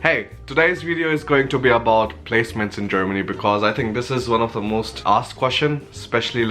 Hey, today's video is going to be about placements in Germany because I think this is one of the most asked questions, especially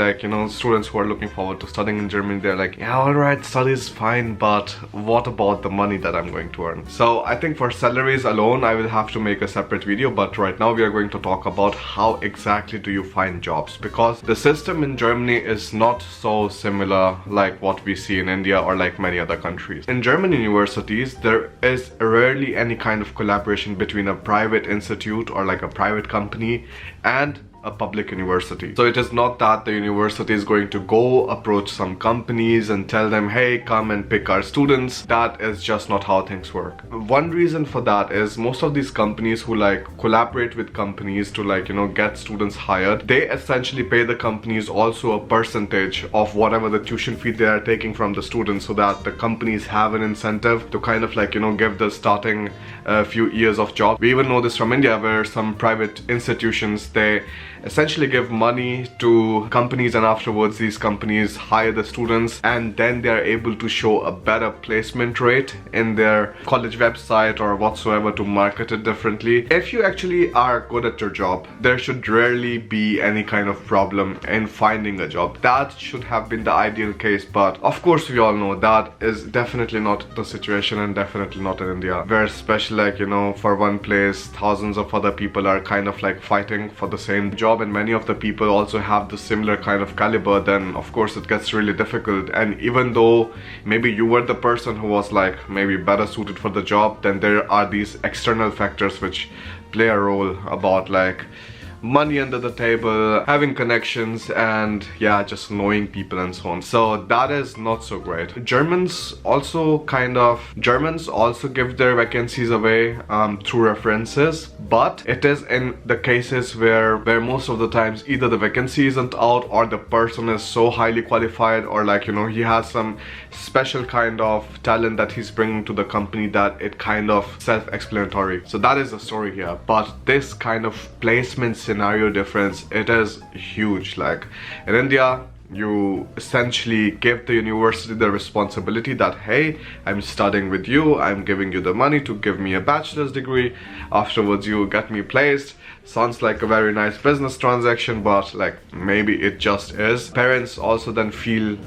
students who are looking forward to studying in Germany. They're like, yeah, alright, study is fine, but what about the money that I'm going to earn? So I think for salaries alone, I will have to make a separate video, but right now we are going to talk about how exactly do you find jobs, because the system in Germany is not so similar like what we see in India or like many other countries. In German universities, there is rarely any kind of collaboration between a private institute or like a private company and a public university. So it is not that the university is going to go approach some companies and tell them, hey, come and pick our students. That is just not how things work. One reason for that is most of these companies who collaborate with companies to get students hired, they essentially pay the companies also a percentage of whatever the tuition fee they are taking from the students, so that the companies have an incentive to give the starting few years of job. We even know this from India, where some private institutions, they essentially give money to companies, and afterwards these companies hire the students, and then they are able to show a better placement rate in their college website or whatsoever to market it differently. If you actually are good at your job, there should rarely be any kind of problem in finding a job. That should have been the ideal case, but of course we all know that is definitely not the situation, and definitely not in India, where especially for one place thousands of other people are fighting for the same job, and many of the people also have the similar kind of caliber. Then of course it gets really difficult. And even though maybe you were the person who was maybe better suited for the job, then there are these external factors which play a role about money under the table, having connections, and yeah, just knowing people and so on. So that is not so great. Germans also give their vacancies away through references, but it is in the cases where most of the times either the vacancy isn't out, or the person is so highly qualified, or he has some special kind of talent that he's bringing to the company that it kind of self-explanatory. So that is the story here. But this kind of placement scenario difference, it is huge. In India, you essentially give the university the responsibility that, hey, I'm studying with you, I'm giving you the money to give me a bachelor's degree, afterwards you get me placed. Sounds like a very nice business transaction, but maybe it just is. Parents also then feel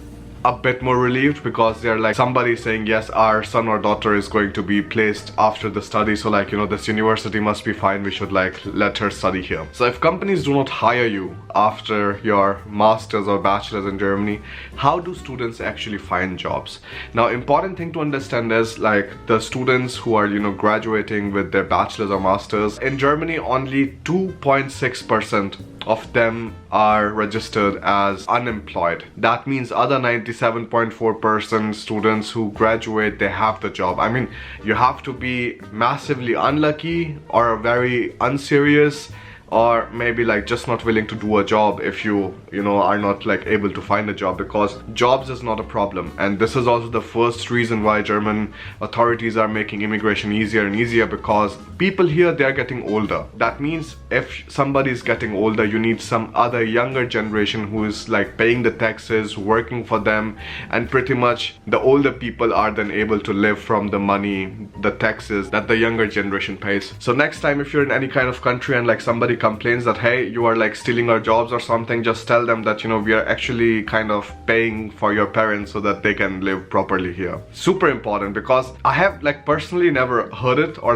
a bit more relieved, because they're somebody saying, yes, our son or daughter is going to be placed after the study, so this university must be fine, we should let her study here. So if companies do not hire you after your master's or bachelor's in Germany, how do students actually find jobs? Now, important thing to understand is the students who are graduating with their bachelor's or master's in Germany, only 2.6% of them are registered as unemployed. That means other 97.4% students who graduate, they have the job. I mean, you have to be massively unlucky or very unserious, or maybe just not willing to do a job if you are not able to find a job, because jobs is not a problem. And this is also the first reason why German authorities are making immigration easier and easier, because people here, they are getting older. That means if somebody is getting older, you need some other younger generation who is paying the taxes, working for them, and pretty much the older people are then able to live from the money, the taxes that the younger generation pays. So next time if you're in any kind of country and somebody complains that, hey, you are stealing our jobs or something, just tell them that we are actually paying for your parents so that they can live properly here. Super important, because I have personally never heard it, or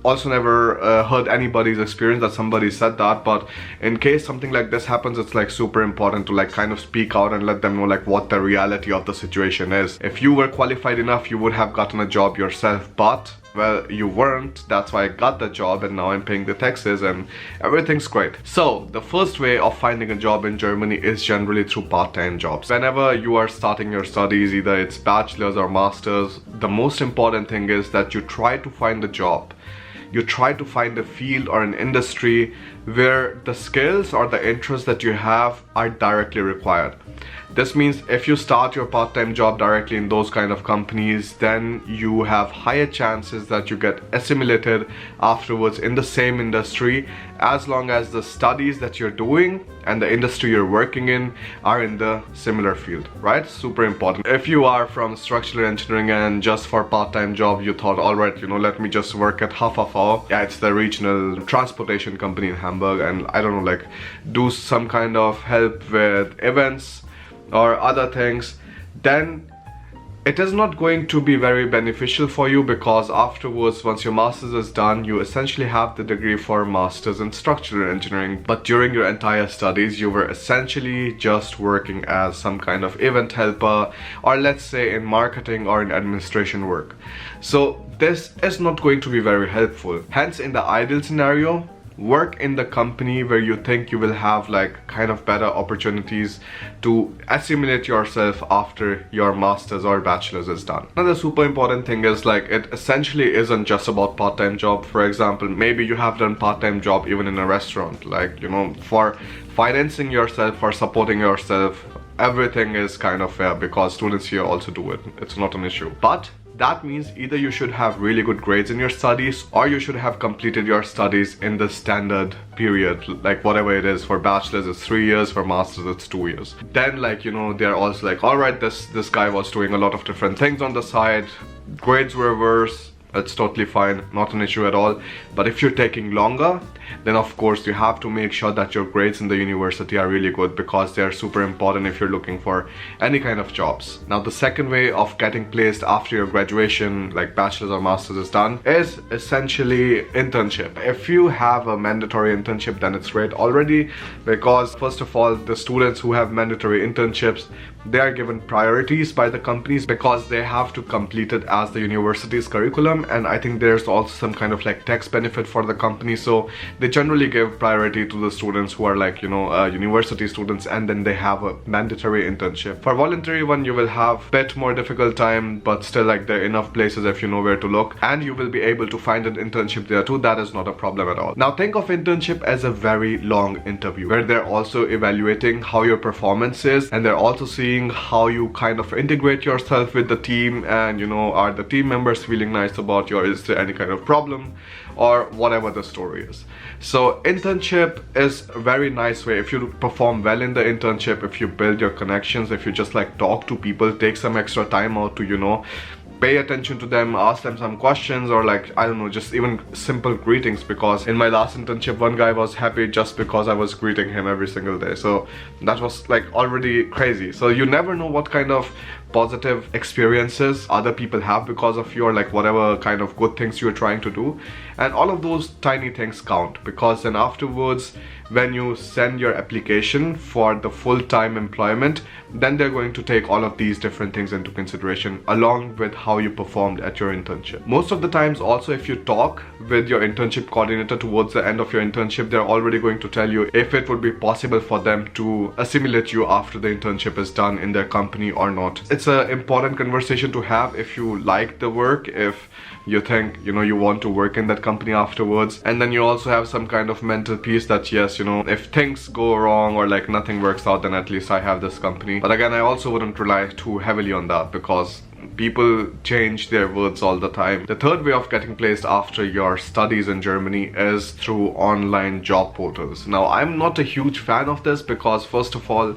also never heard anybody's experience that somebody said that, but in case something like this happens, it's super important to speak out and let them know what the reality of the situation is. If you were qualified enough, you would have gotten a job yourself, but well, you weren't. That's why I got the job, and now I'm paying the taxes and everything's great. So the first way of finding a job in Germany is generally through part-time jobs. Whenever you are starting your studies, either it's bachelor's or master's, the most important thing is that you try to find a job. You try to find a field or an industry where the skills or the interests that you have are directly required. This means if you start your part-time job directly in those kind of companies, then you have higher chances that you get assimilated afterwards in the same industry, as long as the studies that you're doing and the industry you're working in are in the similar field, right? Super important. If you are from structural engineering and just for part-time job you thought, all right, let me just work at Hafafao, yeah, it's the regional transportation company in Hamburg, and I don't know, like do some kind of help with events or other things, then it is not going to be very beneficial for you, because afterwards, once your master's is done, you essentially have the degree for master's in structural engineering, but during your entire studies you were essentially just working as some kind of event helper, or let's say in marketing or in administration work. So this is not going to be very helpful. Hence, in the ideal scenario, work in the company where you think you will have like kind of better opportunities to assimilate yourself after your master's or bachelor's is done. Another super important thing is like it essentially isn't just about part-time job. For example, maybe you have done part-time job even in a restaurant, like for financing yourself, for supporting yourself, everything is kind of fair because students here also do it. It's not an issue. But that means either you should have really good grades in your studies, or you should have completed your studies in the standard period, like whatever it is. For bachelor's it's 3 years, for master's it's 2 years. Then they're also like, all right, this guy was doing a lot of different things on the side, grades were worse, it's totally fine, not an issue at all. But if you're taking longer, then of course you have to make sure that your grades in the university are really good, because they are super important if you're looking for any kind of jobs. Now, the second way of getting placed after your graduation, like bachelor's or master's is done, is essentially internship. If you have a mandatory internship, then it's great already, because first of all, the students who have mandatory internships, they are given priorities by the companies because they have to complete it as the university's curriculum, and I think there's also some kind of like tax benefit for the company, so they generally give priority to the students who are like university students, and then they have a mandatory internship. For voluntary one, you will have a bit more difficult time, but still like there are enough places if you know where to look, and you will be able to find an internship there too. That is not a problem at all. Now think of internship as a very long interview where they're also evaluating how your performance is, and they're also seeing how you kind of integrate yourself with the team, and are the team members feeling nice about you, or is there any kind of problem, or whatever the story is. So internship is a very nice way. If you perform well in the internship, if you build your connections, if you just like talk to people, take some extra time out to pay attention to them, ask them some questions, or like, I don't know, just even simple greetings, because in my last internship one guy was happy just because I was greeting him every single day. So that was like already crazy. So you never know what kind of positive experiences other people have because of your like whatever kind of good things you're trying to do, and all of those tiny things count, because then afterwards when you send your application for the full-time employment, then they're going to take all of these different things into consideration along with how you performed at your internship. Most of the times also, if you talk with your internship coordinator towards the end of your internship, they're already going to tell you if it would be possible for them to assimilate you after the internship is done in their company or not. It's an important conversation to have if you like the work, if you think you want to work in that company afterwards, and then you also have some kind of mental peace that yes, if things go wrong or like nothing works out, then at least I have this company. But again, I also wouldn't rely too heavily on that, because people change their words all the time. The third way of getting placed after your studies in Germany is through online job portals. Now, I'm not a huge fan of this because first of all,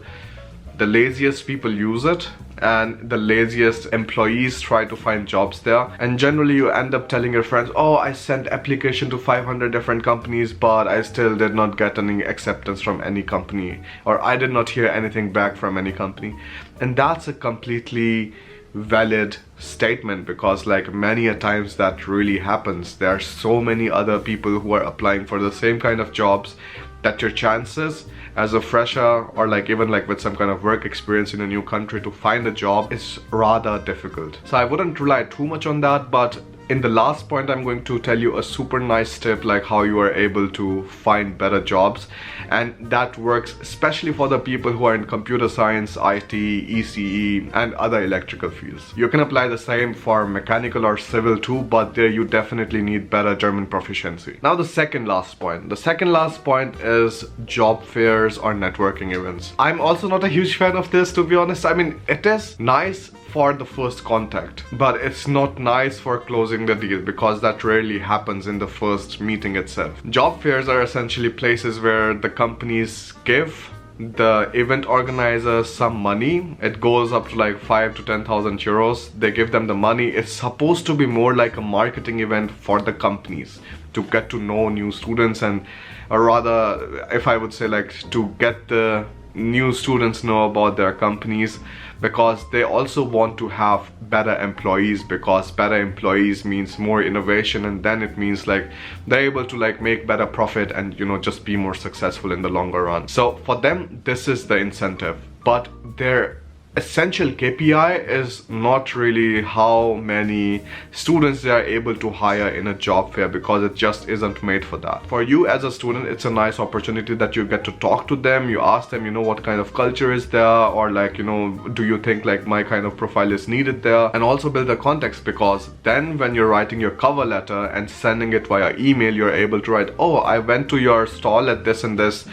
the laziest people use it, and the laziest employees try to find jobs there, and generally you end up telling your friends, oh, I sent application to 500 different companies, but I still did not get any acceptance from any company, or I did not hear anything back from any company. And that's a completely valid statement, because like many a times that really happens. There are so many other people who are applying for the same kind of jobs that your chances as a fresher, or like even like with some kind of work experience in a new country, to find a job is rather difficult. So I wouldn't rely too much on that, but in the last point, I'm going to tell you a super nice tip, like how you are able to find better jobs, and that works especially for the people who are in computer science, IT, ECE, and other electrical fields. You can apply the same for mechanical or civil too, but there you definitely need better German proficiency. Now the second last point. The second last point is job fairs or networking events. I'm also not a huge fan of this, to be honest. I mean, it is nice for the first contact, but it's not nice for closing the deal, because that rarely happens in the first meeting itself. Job fairs are essentially places where the companies give the event organizers some money. It goes up to like 5 to 10,000 euros. They give them the money. It's supposed to be more like a marketing event for the companies to get to know new students, and or rather, if I would say, like to get the new students know about their companies, because they also want to have better employees, because better employees means more innovation, and then it means like they're able to like make better profit and, you know, just be more successful in the longer run. So for them, this is the incentive, but their essential KPI is not really how many students they are able to hire in a job fair, because it just isn't made for that. For you as a student, it's a nice opportunity that you get to talk to them. You ask them, you know, what kind of culture is there, or like, you know, do you think like my kind of profile is needed there, and also build a context, because then when you're writing your cover letter and sending it via email, you're able to write, oh, I went to your stall at this and this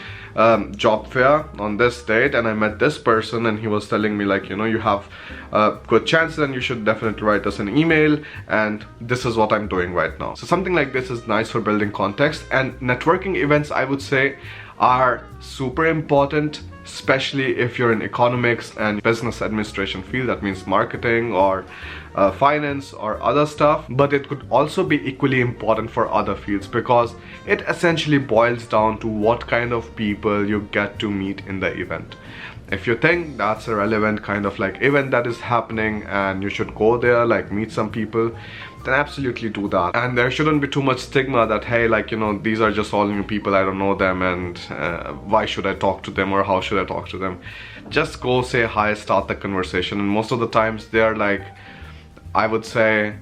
job fair on this date, and I met this person, and he was telling me like, you know, you have good chances and you should definitely write us an email, and this is what I'm doing right now. So something like this is nice for building context. And networking events, I would say, are super important, especially if you're in economics and business administration field. That means marketing or finance or other stuff, but it could also be equally important for other fields, because it essentially boils down to what kind of people you get to meet in the event. If you think that's a relevant kind of like event that is happening and you should go there, like meet some people, then absolutely do that. And there shouldn't be too much stigma that, hey, like, you know, these are just all new people, I don't know them, and why should I talk to them, or how should I talk to them? Just go, say hi, start the conversation. And most of the times they're like, I would say,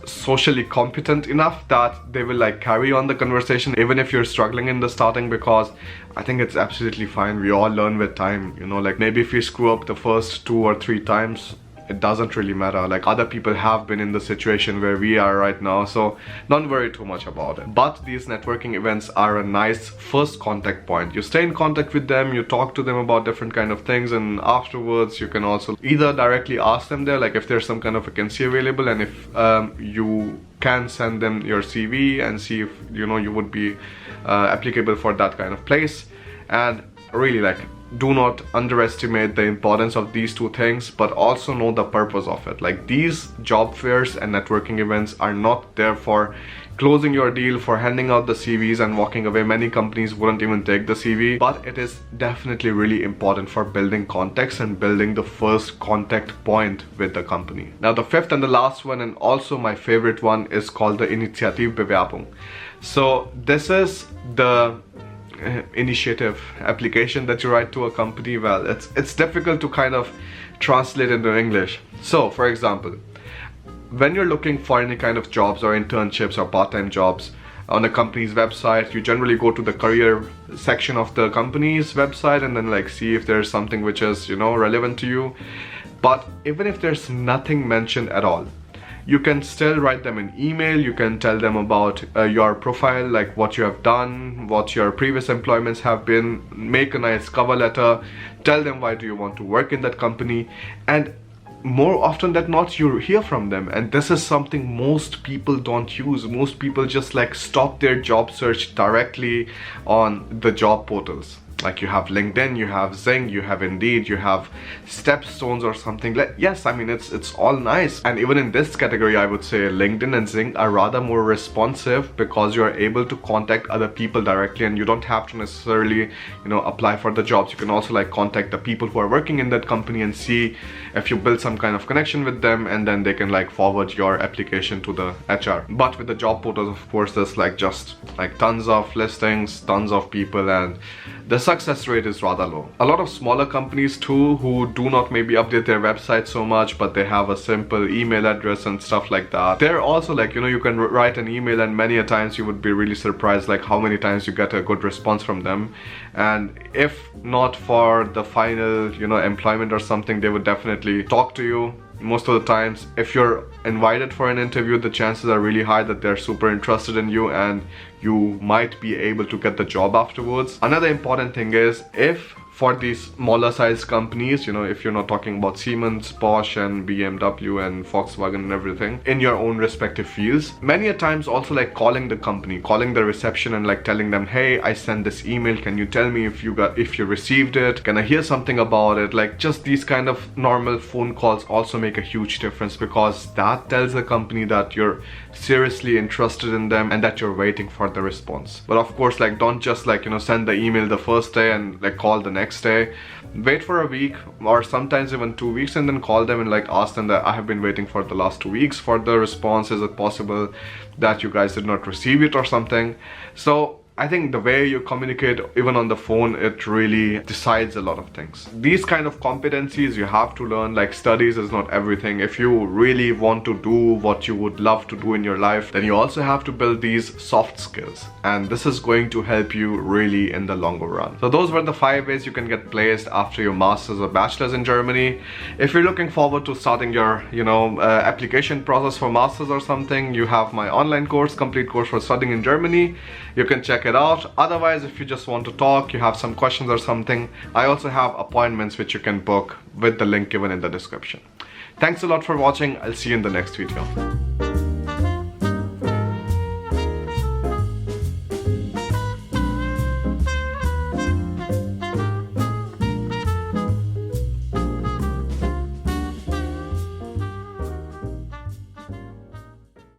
socially competent enough that they will like carry on the conversation even if you're struggling in the starting, because I think it's absolutely fine. We all learn with time, you know, like maybe if you screw up the first 2 or 3 times, it doesn't really matter. Like other people have been in the situation where we are right now, so don't worry too much about it. But these networking events are a nice first contact point. You stay in contact with them, you talk to them about different kind of things, and afterwards you can also either directly ask them there, like if there's some kind of vacancy available, and if you can send them your CV and see if, you know, you would be applicable for that kind of place. And really, like, do not underestimate the importance of these 2 things, but also know the purpose of it. Like, these job fairs and networking events are not there for closing your deal, for handing out the CVs and walking away. Many companies wouldn't even take the CV, but it is definitely really important for building context and building the first contact point with the company. Now the 5th and the last one, and also my favorite one, is called the Initiativbewerbung. So this is the initiative application that you write to a company. Well, it's difficult to kind of translate into English. So for example, when you're looking for any kind of jobs or internships or part-time jobs on a company's website, you generally go to the career section of the company's website and then like see if there's something which is, you know, relevant to you. But even if there's nothing mentioned at all, you can still write them an email. You can tell them about your profile, like what you have done, what your previous employments have been, make a nice cover letter, tell them why do you want to work in that company, and more often than not you hear from them. And this is something most people don't use. Most people just like stop their job search directly on the job portals. Like you have LinkedIn, you have Zing, you have Indeed, you have Stepstones or something. Yes, I mean, it's all nice. And even in this category, I would say LinkedIn and Zing are rather more responsive, because you're able to contact other people directly and you don't have to necessarily, you know, apply for the jobs. You can also like contact the people who are working in that company and see if you build some kind of connection with them, and then they can like forward your application to the HR. But with the job portals, of course, there's like just like tons of listings, tons of people, and the success rate is rather low. A lot of smaller companies too, who do not maybe update their website so much, but they have a simple email address and stuff like that, they're also like, you can write an email, and many a times you would be really surprised like how many times you get a good response from them. And if not for the final employment or something, they would definitely talk to you. Most of the times, if you're invited for an interview, the chances are really high that they're super interested in you and you might be able to get the job afterwards. Another important thing is, if for these smaller size companies, if you're not talking about Siemens, Bosch and BMW and Volkswagen and everything in your own respective fields, many a times also like calling the company, calling the reception and like telling them, hey, I sent this email, can you tell me if you received it, can I hear something about it? Like, just these kind of normal phone calls also make a huge difference, because that tells the company that you're seriously interested in them and that you're waiting for the response. But of course, like, don't just like send the email the first day and like call the next day. Wait for a week or sometimes even 2 weeks and then call them and like ask them that I have been waiting for the last 2 weeks for the response. Is it possible that you guys did not receive it or something? So I think the way you communicate, even on the phone, it really decides a lot of things. These kind of competencies you have to learn. Like, studies is not everything. If you really want to do what you would love to do in your life, then you also have to build these soft skills, and this is going to help you really in the longer run. So those were the 5 ways you can get placed after your master's or bachelor's in Germany. If you're looking forward to starting your application process for master's or something, you have my online course, complete course for studying in Germany. You can check it out. Otherwise, if you just want to talk, you have some questions or something, I also have appointments which you can book with the link given in the description. Thanks a lot for watching. I'll see you in the next video.